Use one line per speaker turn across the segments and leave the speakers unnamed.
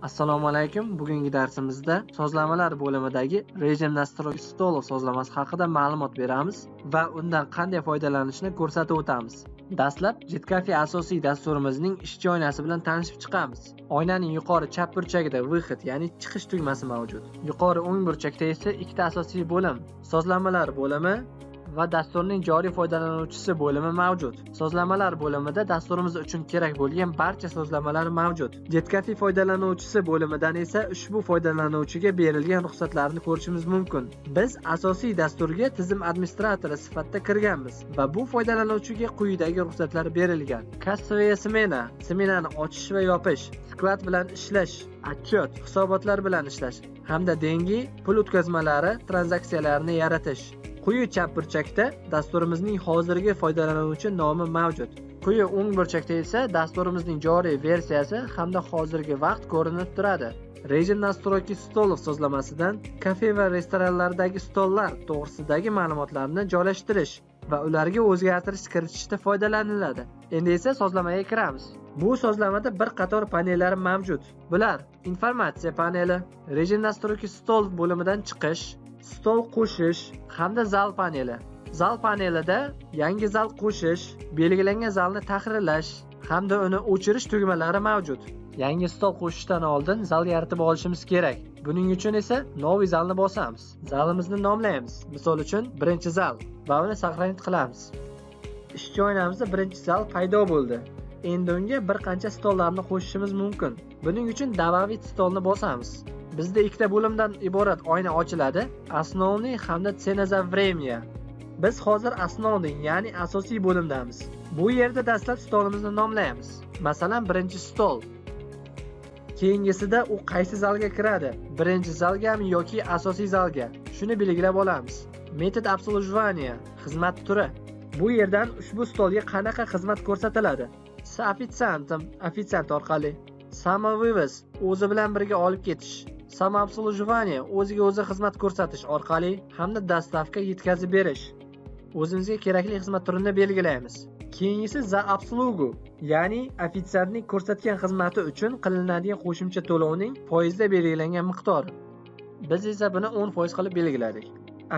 Assalomu alaykum. Bugungi darsimizda sozlamalar bo'limidagi rejim nastroy stolov sozlamasi haqida ma'lumot beramiz va undan qanday foydalanishni ko'rsatib o'tamiz. Dastlab JetCafe asosiy dasturimizning ishchi oynasi bilan tanishib chiqamiz. Oynaning yuqori chap burchagida выход, ya'ni chiqish tugmasi mavjud. Yuqori o'ng burchakda esa ikkita asosiy bo'lim, sozlamalar bo'limi va dasturning joriy foydalanuvchisi bo'limi mavjud. Sozlamalar bo'limida dasturimiz uchun kerak bo'lgan barcha sozlamalar mavjud. JetCafe foydalanuvchisi bo'limidan esa ushbu foydalanuvchiga berilgan ruxsatlarni ko'rishimiz mumkin. Biz asosiy dasturga tizim administratori sifatida kirganmiz va bu foydalanuvchiga quyidagi ruxsatlar berilgan. Kassovaya smena, smenani ochish va yopish, sklad bilan ishlash, отчет, hisobotlar bilan ishlash hamda dengi pul o'tkazmalari tranzaksiyalarini yaratish. Quyi chap burchakda dasturimizning hozirgi foydalanuvchi nomi mavjud. Quyi o'ng burchakda esa dasturimizning joriy versiyasi hamda hozirgi vaqt ko'rinib turadi. Rejim nastroyki stolov sozlamasidan kafe va restoranlardagi stollar to'g'risidagi ma'lumotlarni joylashtirish va ularga o'zgartirish kiritishda foydalaniladi. Endi esa sozlamaga kiramiz. Bu sozlamada bir qator panellar mavjud. Bular: informatsiya paneli, rejim nastroyki stol bo'limidan chiqish, stol qo'shish hamda zal paneli. Zal panelida yangi zal qo'shish, belgilangan zalni tahrirlash hamda uni o'chirish tugmalari mavjud. Yangi stol qo'shishdan oldin zal yaratib olishimiz kerak. Buning uchun esa novi zalni bosamiz. Zalimizni nomlaymiz. Misol uchun birinchi zal va uni saqlanib qilamiz. Ishchi oynamizda birinchi zal paydo bo'ldi. Endi unga bir qancha stollarni qo'shishimiz mumkin. Buning uchun добавить stolni bosamiz. Bizda ikkita bo'limdan iborat oyna ochiladi: основный hamda cena za время. Biz hozir основный, ya'ni asosiy bo'limdamiz. Bu yerda dastlab stolimizni nomlaymiz. Masalan, birinchi stol. Keyingisida u qaysi zalga kiradi? Birinchi zalgami yoki asosiy zalga? Shuni belgilab olamiz. Metod обслуживания, xizmat turi. Bu yerdan ushbu stolga qanaqa xizmat ko'rsatiladi? S официантом, ofitsiant orqali. Samovivez, o'zi bilan birga olib ketish. Samoobsluživание, o'ziga o'zi xizmat ko'rsatish orqali hamda dastavka yetkazib berish. O'zimizga kerakli xizmat turini belgilaymiz. Keyingisi za obslugu, ya'ni ofitsiantning ko'rsatgan xizmati uchun qilinadigan qo'shimcha to'lovning foizda belgilangan miqdori. Biz esa buni 10% qilib belgiladik.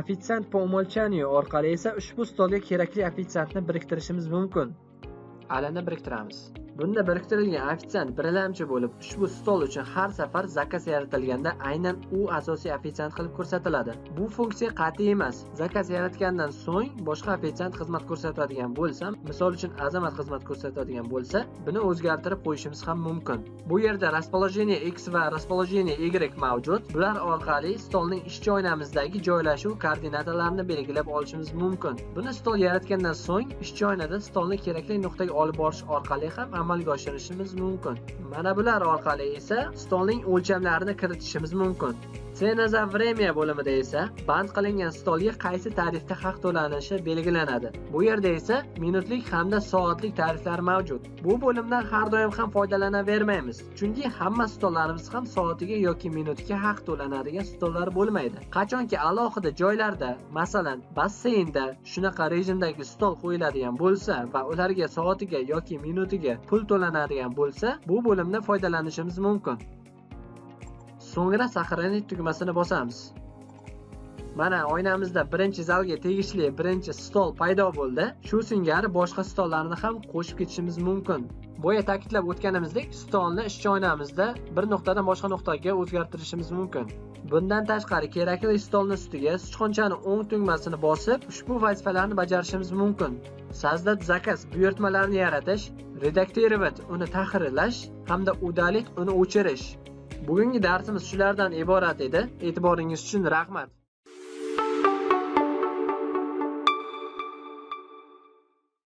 Ofitsiant po umolchanию orqali esa ushbu stolga kerakli ofitsiantni biriktirishimiz mumkin. Alani biriktiramiz. Bunda biriktirilgan ofitsiant birlamchi bo'lib, ushbu stol uchun har safar zakaz yaratilganda aynan u asosiy ofitsiant qilib ko'rsatiladi. Bu funksiya qat'iy emas. Zakaz yaratgandan so'ng boshqa ofitsiant xizmat ko'rsatadigan bo'lsa, misol uchun Azamat xizmat ko'rsatadigan bo'lsa, buni o'zgartirib qo'yishimiz ham mumkin. Bu yerda расположение X va расположение Y mavjud. Bular orqali stolning ishchi oynamizdagi joylashuv koordinatalarini belgilab olishimiz mumkin. Buni stol yaratgandan so'ng ishchi oynada stolni kerakli nuqtaga olib borish orqali ham amalga oshirishimiz mumkin. Mana bular orqali esa stolning o'lchamlarini kiritishimiz mumkin. Cena za время bo'limida esa band qilingan stolga qaysi tarifda haq to'lanishi belgilanadi. Bu yerda esa minutlik hamda soatlik tariflar mavjud. Bu bo'limdan har doim ham foydalanavermaymiz, chunki hamma stollarimiz ham soatiga yoki minutiga haq to'lanadigan stollar bo'lmaydi. Qachonki alohida joylarda, masalan, basseynda shunaqa rejimdagi stol qo'yiladigan bo'lsa va ularga soatiga yoki minutiga pul to'lanadigan bo'lsa, bu bo'limdan foydalanishimiz mumkin. So'ngra saqlanib tugmasini bosamiz. Mana oynamizda birinchi zalga tegishli birinchi stol paydo bo'ldi. Shu singari boshqa stollarni ham qo'shib ketishimiz mumkin. Boya ta'kidlab o'tganimizdek, stolni ishchi oynamizda bir nuqtadan boshqa nuqtaga o'zgartirishimiz mumkin. Bundan tashqari kerakli stolni ustiga sichqonchani o'ng tugmasini bosib, ushbu vazifalarni bajarishimiz mumkin. Sozdat zakaz buyurtmalarni yaratish, redaktirovat uni tahrirlash hamda udalить uni o'chirish. Bugungi darsimiz shulardan iborat edi. E'tiboringiz uchun rahmat.